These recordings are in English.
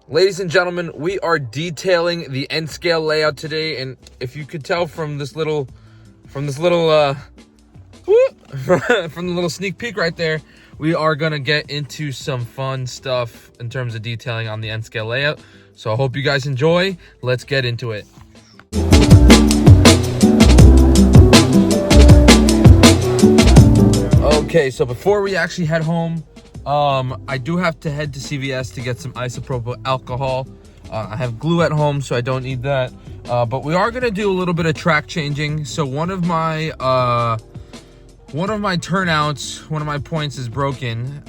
Ladies and gentlemen, we are detailing the end scale layout today, and if you could tell from this little from the little sneak peek right there, we are gonna get into some fun stuff in terms of detailing on the end scale layout. So I hope you guys enjoy. Let's get into it. Okay, so before we actually head home, I do have to head to CVS to get some isopropyl alcohol. I have glue at home, so I don't need that. But we are gonna do a little bit of track changing. So one of my turnouts, one of my points is broken.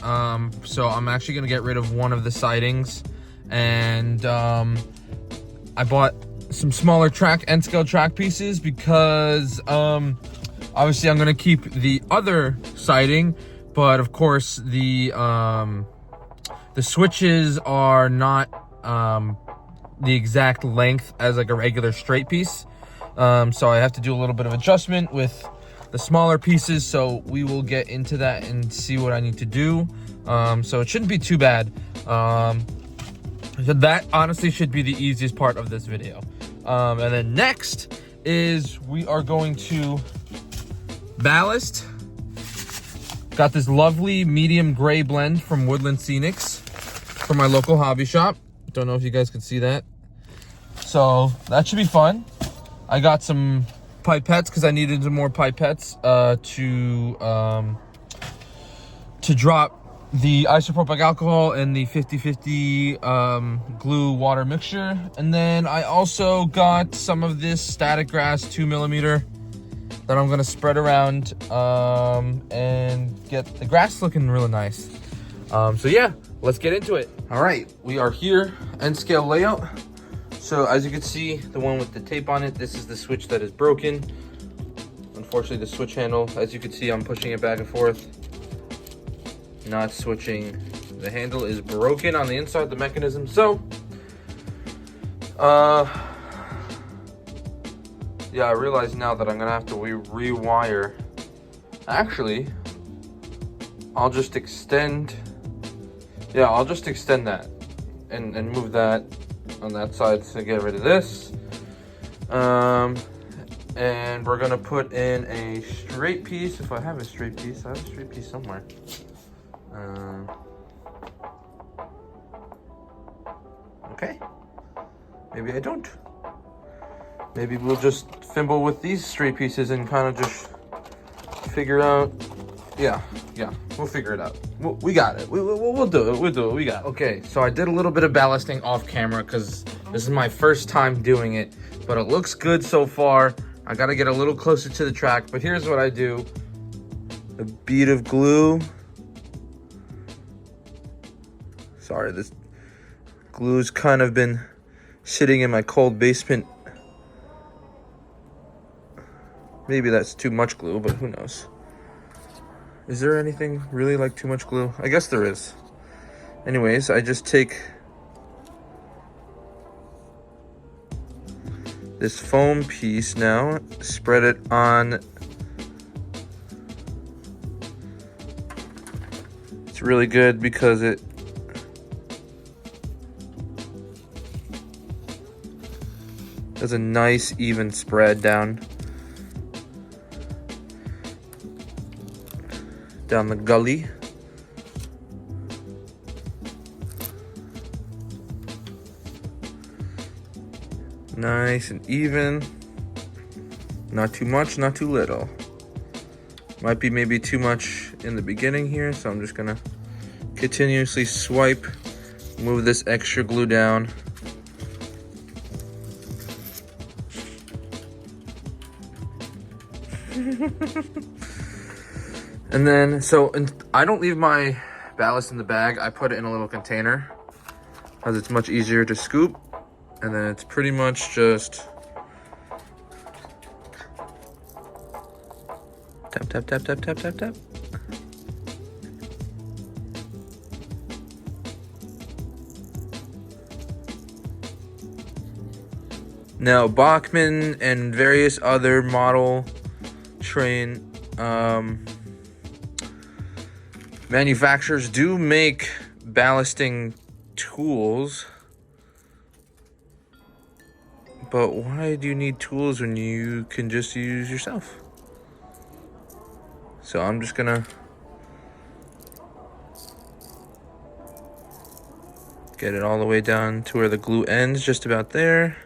So I'm actually gonna get rid of one of the sidings, and I bought some smaller end scale track pieces because obviously I'm gonna keep the other siding, but of course the switches are not the exact length as like a regular straight piece. So I have to do a little bit of adjustment with the smaller pieces. So we will get into that and see what I need to do. So it shouldn't be too bad. So that honestly should be the easiest part of this video. And then next is we are going to ballast. Got this lovely medium gray blend from Woodland Scenics from my local hobby shop. Don't know if you guys can see that. So that should be fun. I got some pipettes because I needed some more pipettes to drop the isopropyl alcohol and the 50-50 glue water mixture. And then I also got some of this static grass 2mm that I'm gonna spread around and get the grass looking really nice. So yeah, let's get into it. All right, we are here, end scale layout. So as you can see, the one with the tape on it, this is the switch that is broken. Unfortunately, the switch handle, as you can see, I'm pushing it back and forth, not switching. The handle is broken on the inside of the mechanism. So, yeah, I realize now that I'm gonna have to rewire. Actually, I'll just extend. Yeah, I'll just extend that and move that on that side to get rid of this. And we're gonna put in a straight piece. If I have a straight piece, I have a straight piece somewhere. Okay, maybe I don't. Maybe we'll just fimble with these straight pieces and kind of just figure out. Yeah, we'll figure it out. We got it. We'll do it. We'll do it. We got it. Okay, so I did a little bit of ballasting off camera because this is my first time doing it, but it looks good so far. I got to get a little closer to the track, but here's what I do. A bead of glue. Sorry, this glue's kind of been sitting in my cold basement. Maybe that's too much glue, but who knows? Is there anything really like too much glue? I guess there is. Anyways, I just take this foam piece now, spread it on. It's really good because it does a nice even spread down the gully. Nice and even. Not too much, not too little. Might be maybe too much in the beginning here, so I'm just gonna continuously swipe, move this extra glue down. And then, I don't leave my ballast in the bag. I put it in a little container because it's much easier to scoop. And then it's pretty much just tap, tap, tap, tap, tap, tap, tap. Now, Bachmann and various other model train manufacturers do make ballasting tools. But why do you need tools when you can just use yourself? So I'm just gonna get it all the way down to where the glue ends, just about there.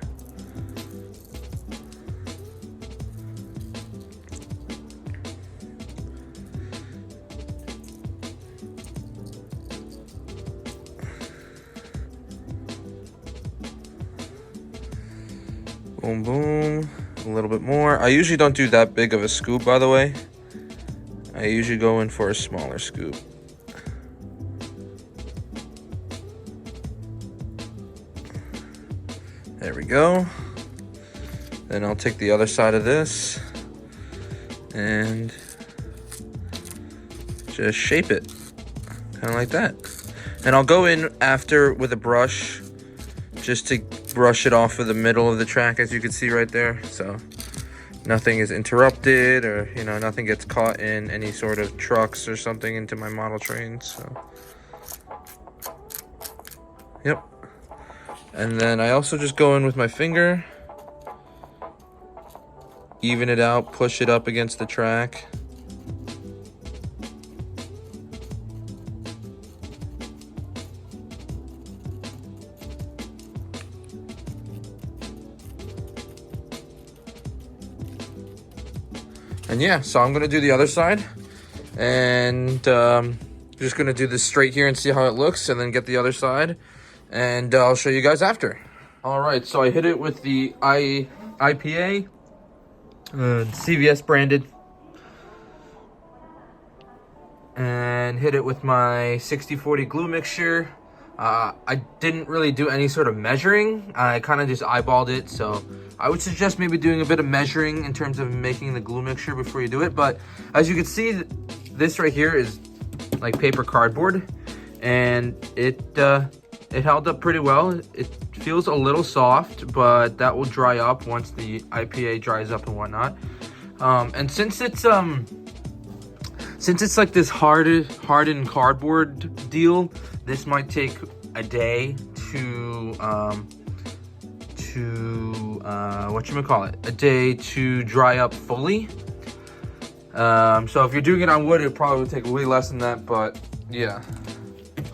Boom, boom. A little bit more. I usually don't do that big of a scoop, by the way. I usually go in for a smaller scoop. There we go. Then I'll take the other side of this and just shape it, kind of like that. And I'll go in after with a brush just to brush it off of the middle of the track, as you can see right there, so nothing is interrupted, or nothing gets caught in any sort of trucks or something into my model train. So yep. And then I also just go in with my finger, even it out, push it up against the track. And yeah, so I'm gonna do the other side, and just gonna do this straight here and see how it looks, and then get the other side, and I'll show you guys after. All right, so I hit it with the IPA, CVS branded, and hit it with my 60/40 glue mixture. I didn't really do any sort of measuring. I kind of just eyeballed it, so I would suggest maybe doing a bit of measuring in terms of making the glue mixture before you do it. But as you can see, this right here is like paper cardboard, and it held up pretty well. It feels a little soft, but that will dry up once the IPA dries up and whatnot. And since it's like this hardened cardboard deal, this might take a day to dry up fully. So if you're doing it on wood, it probably would take way less than that. But yeah,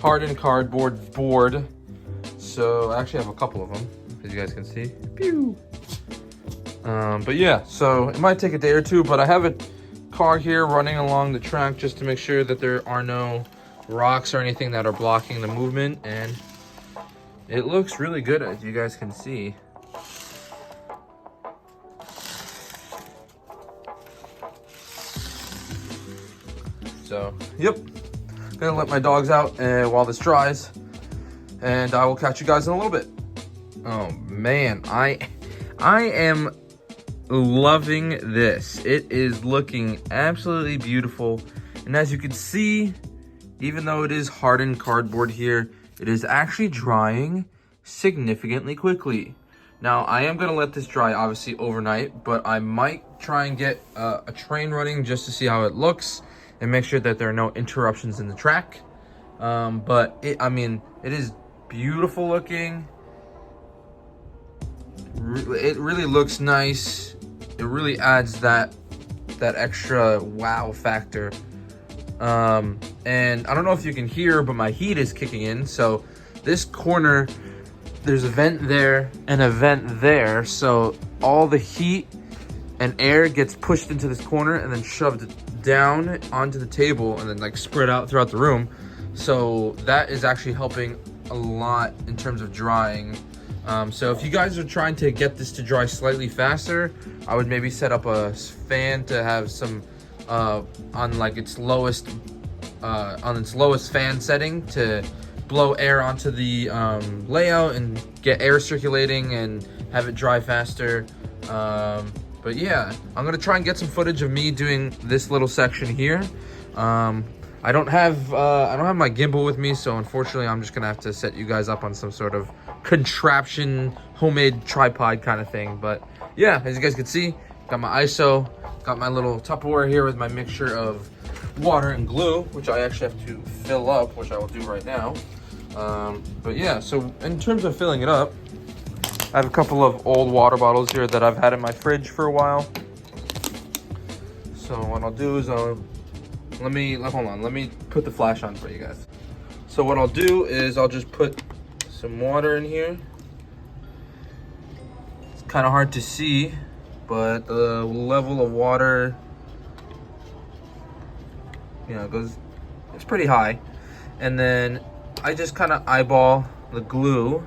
hardened cardboard board. So I actually have a couple of them, as you guys can see. Pew. But yeah, so it might take a day or two, but I have a car here running along the track just to make sure that there are no rocks or anything that are blocking the movement, and it looks really good, as you guys can see. So yep, gonna let my dogs out while this dries, and I will catch you guys in a little bit. Oh man, I am loving this. It is looking absolutely beautiful, and as you can see, even though it is hardened cardboard here, it is actually drying significantly quickly. Now I am going to let this dry obviously overnight, but I might try and get a train running just to see how it looks and make sure that there are no interruptions in the track. But it is beautiful looking. It really looks nice. It really adds that extra wow factor. And I don't know if you can hear, but my heat is kicking in. So this corner, there's a vent there and a vent there. So all the heat and air gets pushed into this corner and then shoved down onto the table and then like spread out throughout the room. So that is actually helping a lot in terms of drying. So if you guys are trying to get this to dry slightly faster, I would maybe set up a fan to have some on its lowest fan setting to blow air onto the layout and get air circulating and have it dry faster. But yeah, I'm gonna try and get some footage of me doing this little section here. I don't have my gimbal with me, so unfortunately I'm just gonna have to set you guys up on some sort of contraption, homemade tripod kind of thing. But yeah, as you guys can see, got my ISO, got my little Tupperware here with my mixture of water and glue, which I actually have to fill up, which I will do right now. But yeah, so in terms of filling it up, I have a couple of old water bottles here that I've had in my fridge for a while. So what I'll do is hold on, let me put the flash on for you guys. So what I'll do is I'll just put some water in here. It's kind of hard to see, but the level of water, you know, it's pretty high. And then I just kind of eyeball the glue.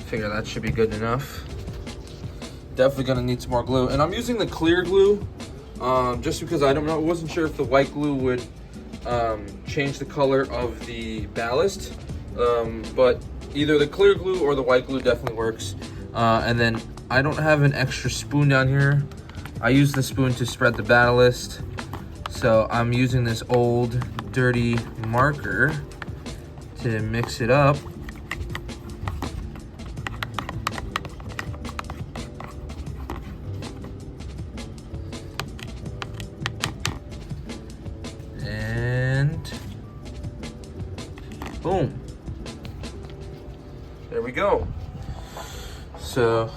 Figure that should be good enough. Definitely gonna need some more glue, and I'm using the clear glue just because I wasn't sure if the white glue would change the color of the ballast, but either the clear glue or the white glue definitely works. And then I don't have an extra spoon down here. I use the spoon to spread the ballast, so I'm using this old dirty marker to mix it up. Boom. There we go. So,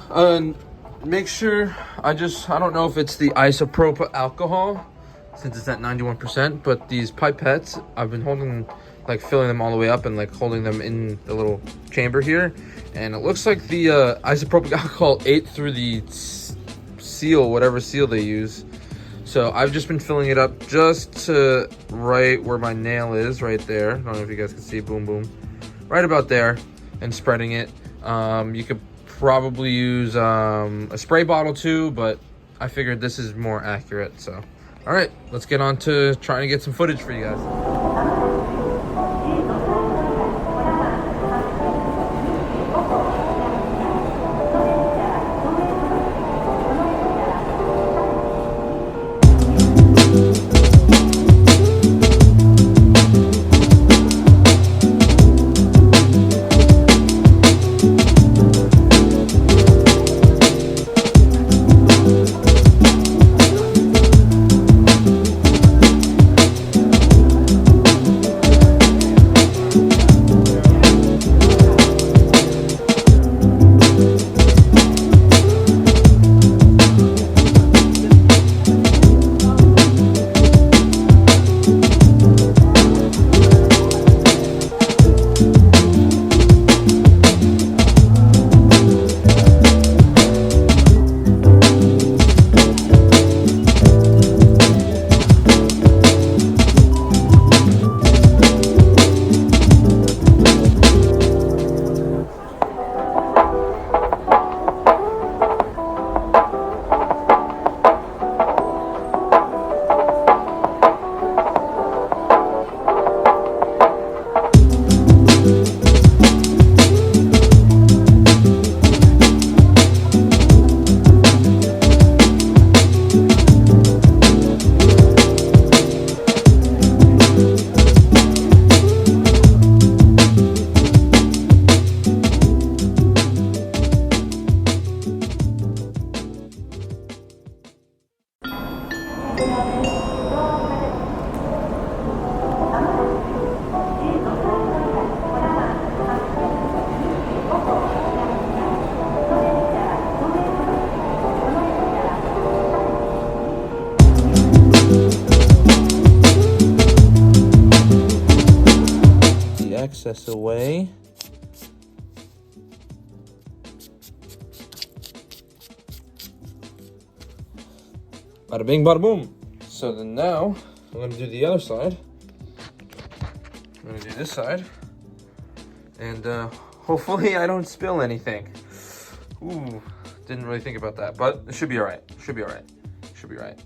make sure, I don't know if it's the isopropyl alcohol, since it's at 91%, but these pipettes, I've been filling them all the way up and holding them in the little chamber here. And it looks like the isopropyl alcohol ate through the seal, whatever seal they use. So I've just been filling it up just to right where my nail is, right there. I don't know if you guys can see, boom, boom. Right about there, and spreading it. You could probably use a spray bottle too, but I figured this is more accurate, so. All right, let's get on to trying to get some footage for you guys. Excess away. Bada bing, bada boom. So then now I'm gonna do the other side. I'm gonna do this side, and hopefully I don't spill anything. Ooh, didn't really think about that, but it should be all right. Should be all right. Should be all right.